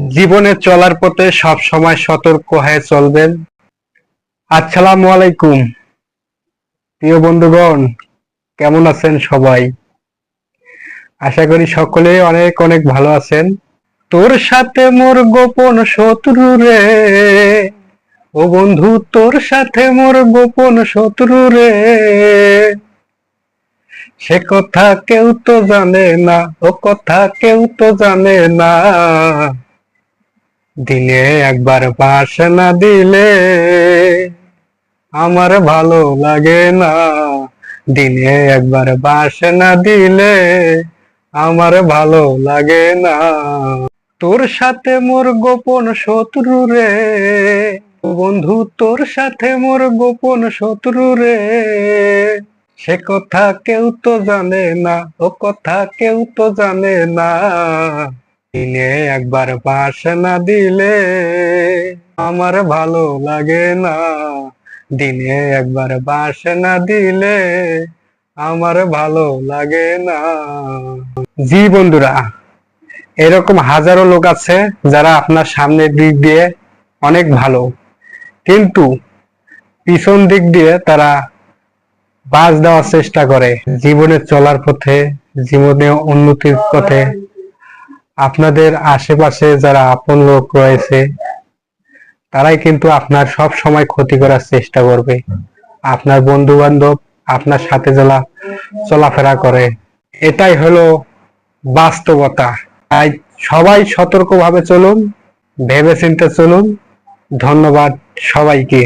জীবনে চলার পথে সব সময় সতর্ক হয়ে চলবেন। আসসালামু আলাইকুম প্রিয় বন্ধুগণ, কেমন আছেন সবাই? আশা করি সকলে অনেক অনেক ভালো আছেন। তোর সাথে মোর গোপন শত্রু রে, ও বন্ধু তোর সাথে মোর গোপন শত্রু রে, সে কথা কেউ তো জানে না, ও কথা কেউ তো জানে না। দিনে একবার পাশ না দিলে আমার ভালো লাগে না। দিনে একবার বাস না দিলে আমার ভালো লাগে না। তোর সাথে মোর গোপন শত্রু রে, বন্ধু তোর সাথে মোর গোপন শত্রু রে, সে কথা কেউ তো জানে না, ও কথা কেউ তো জানে না। দিনে একবার বাস না দিলে আমার ভালো লাগে না। দিনে একবার বাস না দিলে আমার ভালো লাগে না। জি বন্ধুরা, এরকম হাজারো লোক আছে যারা আপনার সামনের দিক দিয়ে অনেক ভালো, কিন্তু পিছন দিক দিয়ে তারা বাস দেওয়ার চেষ্টা করে। জীবনে চলার পথে, জীবনে উন্নতির পথে আপনাদের আশেপাশে যারা আপন লোক রয়েছে তারাই কিন্তু আপনার সব সময় ক্ষতি করার চেষ্টা করবে। আপনার বন্ধু বান্ধব আপনার সাথে যারা চলাফেরা করে, এটাই হলো বাস্তবতা। তাই সবাই সতর্কভাবে চলুন, ভেবে চিন্তে চলুন। ধন্যবাদ সবাইকে।